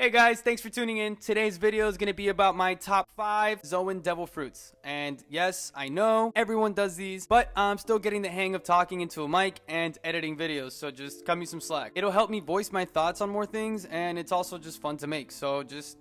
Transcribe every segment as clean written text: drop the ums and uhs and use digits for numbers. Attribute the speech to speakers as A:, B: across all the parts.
A: Hey guys, thanks for tuning in. Today's video is going to be about my top 5 Zoan devil fruits. And yes, I know everyone does these, but I'm still getting the hang of talking into a mic and editing videos, so just cut me some slack. It'll help me voice my thoughts on more things, and it's also just fun to make, so just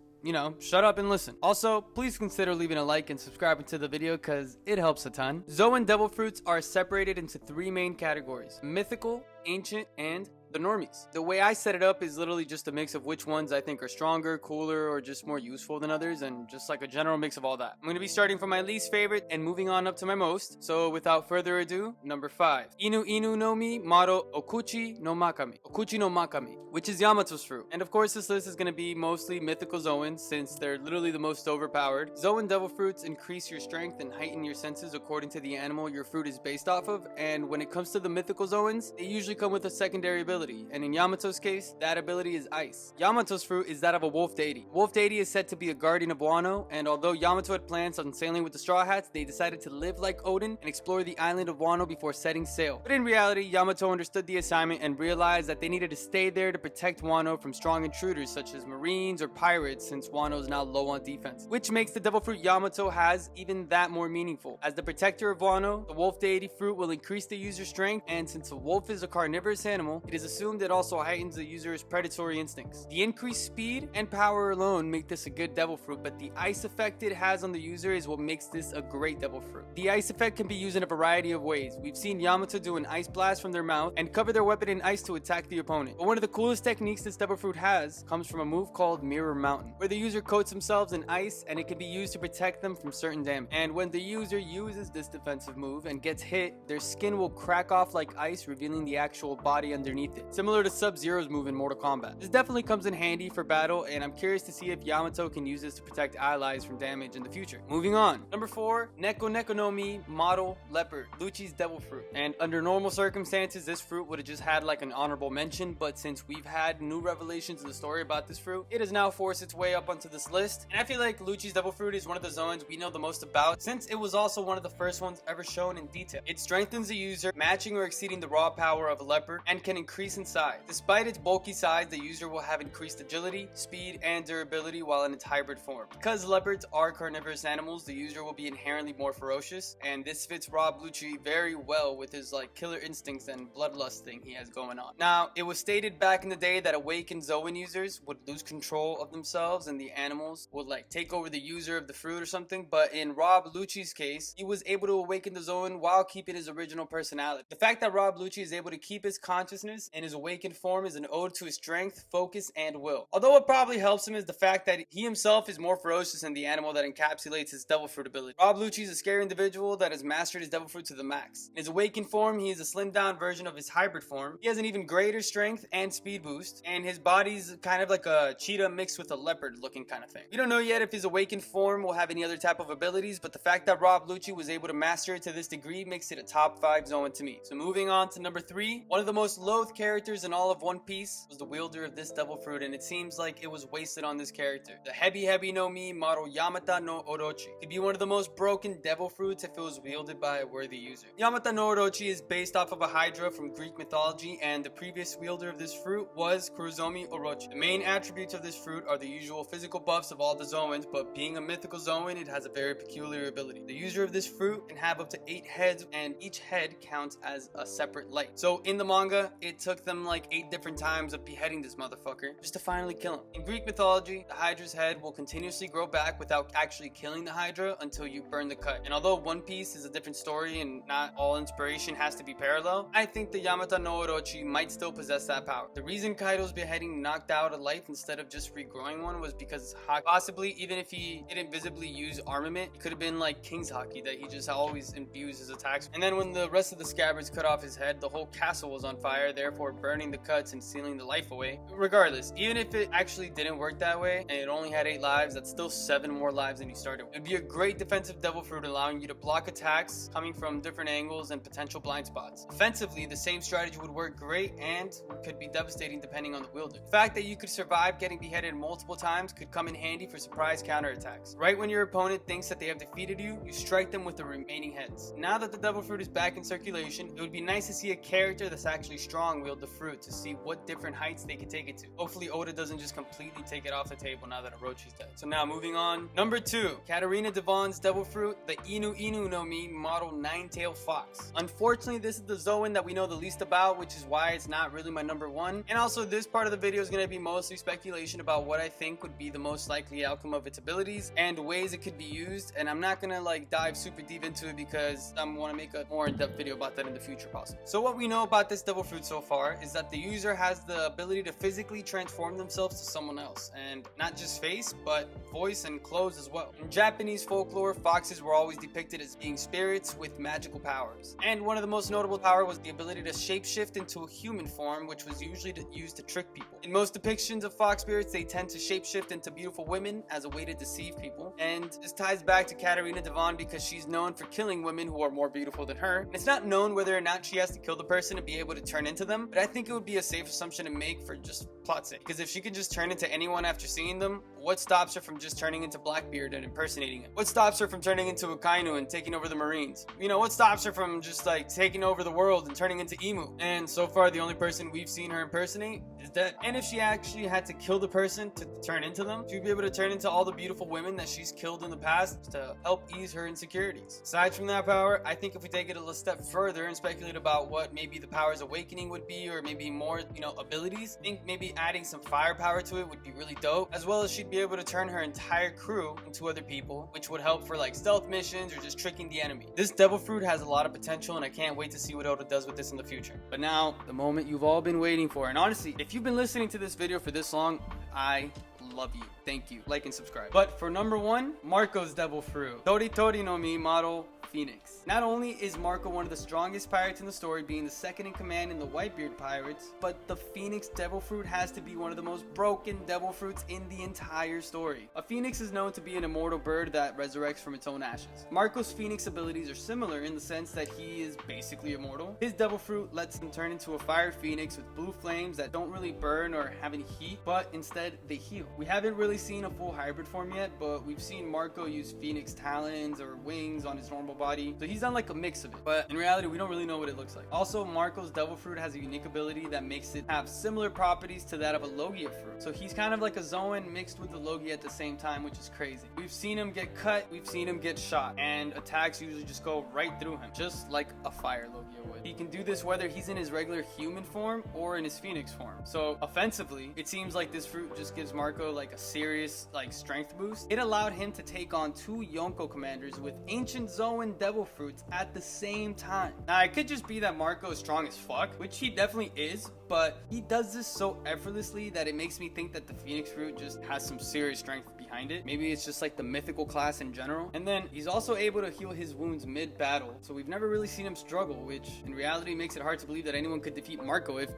A: shut up and listen. Also, please consider leaving a like and subscribing to the video because it helps a ton. Zoan devil fruits are separated into 3 main categories: mythical, ancient, and the normies. The way I set it up is literally just a mix of which ones I think are stronger, cooler, or just more useful than others, and just like a general mix of all that. I'm going to be starting from my least favorite and moving on up to my most. So without further ado, number 5. Inu Inu no Mi Maro Okuchi no Makami. Okuchi no Makami, which is Yamato's fruit. And of course this list is going to be mostly mythical Zoans since they're literally the most overpowered. Zoan devil fruits increase your strength and heighten your senses according to the animal your fruit is based off of, and when it comes to the mythical Zoans, they usually come with a secondary ability. And in Yamato's case, that ability is ice. Yamato's fruit is that of a wolf deity. Wolf deity is said to be a guardian of Wano, and although Yamato had plans on sailing with the Straw Hats, they decided to live like Odin and explore the island of Wano before setting sail. But in reality, Yamato understood the assignment and realized that they needed to stay there to protect Wano from strong intruders such as marines or pirates, since Wano is now low on defense. Which makes the devil fruit Yamato has even that more meaningful. As the protector of Wano, the wolf deity fruit will increase the user's strength, and since a wolf is a carnivorous animal, it is assumed it also heightens the user's predatory instincts. The increased speed and power alone make this a good devil fruit, but the ice effect it has on the user is what makes this a great devil fruit. The ice effect can be used in a variety of ways. We've seen Yamato do an ice blast from their mouth and cover their weapon in ice to attack the opponent. But one of the coolest techniques this devil fruit has comes from a move called Mirror Mountain, where the user coats themselves in ice and it can be used to protect them from certain damage. And when the user uses this defensive move and gets hit, their skin will crack off like ice, revealing the actual body underneath it, similar to Sub-Zero's move in Mortal Kombat. This definitely comes in handy for battle, and I'm curious to see if Yamato can use this to protect allies from damage in the future. Moving on. Number 4, Neko Neko no Mi Model Leopard, Lucci's devil fruit. And under normal circumstances, this fruit would have just had like an honorable mention, but since we've had new revelations in the story about this fruit, it has now forced its way up onto this list. And I feel like Lucci's devil fruit is one of the Zoans we know the most about, since it was also one of the first ones ever shown in detail. It strengthens the user, matching or exceeding the raw power of a leopard, and can increase in size. Despite its bulky size, the user will have increased agility, speed, and durability while in its hybrid form. Because leopards are carnivorous animals, the user will be inherently more ferocious, and this fits Rob Lucci very well with his killer instincts and bloodlust thing he has going on. Now, it was stated back in the day that awakened Zoan users would lose control of themselves and the animals would take over the user of the fruit or something, but in Rob Lucci's case, he was able to awaken the Zoan while keeping his original personality. The fact that Rob Lucci is able to keep his consciousness in his awakened form is an ode to his strength, focus, and will. Although what probably helps him is the fact that he himself is more ferocious than the animal that encapsulates his devil fruit ability. Rob Lucci is a scary individual that has mastered his devil fruit to the max. In his awakened form, he is a slimmed down version of his hybrid form. He has an even greater strength and speed boost, and his body's kind of like a cheetah mixed with a leopard looking kind of thing. We don't know yet if his awakened form will have any other type of abilities, but the fact that Rob Lucci was able to master it to this degree makes it a top 5 Zoan to me. So moving on to number 3, one of the most loathed characters in all of One Piece was the wielder of this devil fruit, and it seems like it was wasted on this character. The Hebi no Mi Maro Yamata no Orochi could be one of the most broken devil fruits if it was wielded by a worthy user. Yamata no Orochi is based off of a hydra from Greek mythology, and the previous wielder of this fruit was Kurozomi Orochi. The main attributes of this fruit are the usual physical buffs of all the Zoans, but being a mythical Zoan, it has a very peculiar ability. The user of this fruit can have up to 8 heads, and each head counts as a separate light. So in the manga, it took them 8 different times of beheading this motherfucker just to finally kill him. In Greek mythology, the Hydra's head will continuously grow back without actually killing the Hydra until you burn the cut. And although One Piece is a different story and not all inspiration has to be parallel, I think the Yamata no Orochi might still possess that power. The reason Kaido's beheading knocked out a life instead of just regrowing one was because possibly even if he didn't visibly use armament, it could have been like King's Haki that he just always imbues his attacks. And then when the rest of the scabbards cut off his head, the whole castle was on fire, therefore burning the cuts and sealing the life away. Regardless, even if it actually didn't work that way and it only had 8 lives, that's still 7 more lives than you started with. It'd be a great defensive devil fruit, allowing you to block attacks coming from different angles and potential blind spots. Offensively, the same strategy would work great and could be devastating depending on the wielder. The fact that you could survive getting beheaded multiple times could come in handy for surprise counterattacks. Right when your opponent thinks that they have defeated you, you strike them with the remaining heads. Now that the devil fruit is back in circulation, it would be nice to see a character that's actually strong wielding build the fruit to see what different heights they can take it to. Hopefully Oda doesn't just completely take it off the table now that Orochi's dead. So now moving on. Number 2, Katarina Devon's devil fruit, the Inu Inu no Mi model nine-tailed fox. Unfortunately, this is the Zoan that we know the least about, which is why it's not really my number 1. And also this part of the video is going to be mostly speculation about what I think would be the most likely outcome of its abilities and ways it could be used. And I'm not going to like dive super deep into it because I want to make a more in-depth video about that in the future possible. So what we know about this devil fruit so far is that the user has the ability to physically transform themselves to someone else, and not just face but voice and clothes as well. In Japanese folklore, foxes were always depicted as being spirits with magical powers, and one of the most notable power was the ability to shapeshift into a human form, which was usually used to trick people. In most depictions of fox spirits, they tend to shapeshift into beautiful women as a way to deceive people, and this ties back to Katarina Devon because she's known for killing women who are more beautiful than her. And it's not known whether or not she has to kill the person to be able to turn into them, but I think it would be a safe assumption to make for just plot's sake, because if she could just turn into anyone after seeing them, what stops her from just turning into Blackbeard and impersonating him? What stops her from turning into Akainu and taking over the Marines? You know, what stops her from just like taking over the world and turning into Emu? And so far, the only person we've seen her impersonate is dead. And if she actually had to kill the person to turn into them, she'd be able to turn into all the beautiful women that she's killed in the past to help ease her insecurities. Aside from that power, I think if we take it a little step further and speculate about what maybe the power's awakening would be, or maybe more, abilities, I think maybe adding some firepower to it would be really dope, as well as she'd be able to turn her entire crew into other people, which would help for like stealth missions or just tricking the enemy. This devil fruit has a lot of potential, and I can't wait to see what Oda does with this in the future. But now, the moment you've all been waiting for, and honestly, if you've been listening to this video for this long, I love you. Thank you. Like and subscribe. But for number 1, Marco's devil fruit, Tori Tori no Mi model Phoenix. Not only is Marco one of the strongest pirates in the story, being the second in command in the Whitebeard pirates, but the Phoenix devil fruit has to be one of the most broken devil fruits in the entire story. A phoenix is known to be an immortal bird that resurrects from its own ashes. Marco's phoenix abilities are similar in the sense that he is basically immortal. His devil fruit lets him turn into a fire phoenix with blue flames that don't really burn or have any heat, but instead they heal. We haven't really seen a full hybrid form yet, but we've seen Marco use phoenix talons or wings on his normal body, so he's done like a mix of it, but in reality we don't really know what it looks like. Also, Marco's devil fruit has a unique ability that makes it have similar properties to that of a Logia fruit, so he's kind of like a Zoan mixed with the Logia at the same time, which is crazy. We've seen him get cut, we've seen him get shot, and attacks usually just go right through him, just like a fire Logia would. He can do this whether he's in his regular human form or in his phoenix form. So offensively, it seems like this fruit just gives Marco like a serious like strength boost. It allowed him to take on 2 Yonko commanders with ancient Zoan devil fruits at the same time. Now it could just be that Marco is strong as fuck, which he definitely is, but he does this so effortlessly that it makes me think that the Phoenix fruit just has some serious strength behind it. Maybe it's just like the mythical class in general. And then he's also able to heal his wounds mid-battle, so we've never really seen him struggle, which in reality makes it hard to believe that anyone could defeat Marco if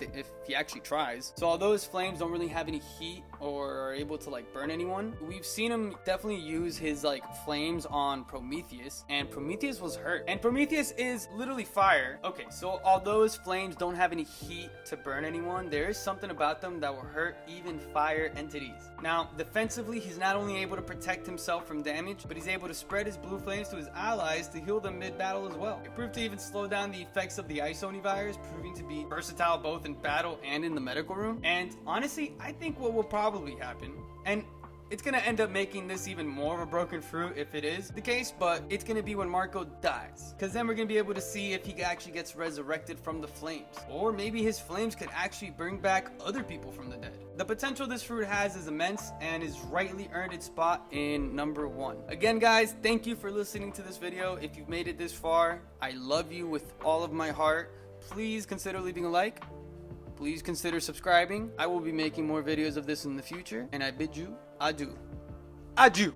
A: he actually tries. So although his flames don't really have any heat or are able to like burn anyone, we've seen him definitely use his like flames on Prometheus, and Prometheus was hurt. And Prometheus is literally fire. Okay, so although his flames don't have any heat to burn anyone, there is something about them that will hurt even fire entities. Now, defensively, he's not only able to protect himself from damage, but he's able to spread his blue flames to his allies to heal them mid-battle as well. It proved to even slow down the effects of the Ice Oni virus, proving to be versatile both in battle and in the medical room. And honestly, I think what will probably happen, and it's gonna end up making this even more of a broken fruit if it is the case, but it's gonna be when Marco dies, because then we're gonna be able to see if he actually gets resurrected from the flames, or maybe his flames could actually bring back other people from the dead. The potential this fruit has is immense and is rightly earned its spot in number 1. Again guys, thank you for listening to this video. If you've made it this far, I love you with all of my heart. Please consider leaving a like. Please consider subscribing. I will be making more videos of this in the future, and I bid you adieu. Adieu.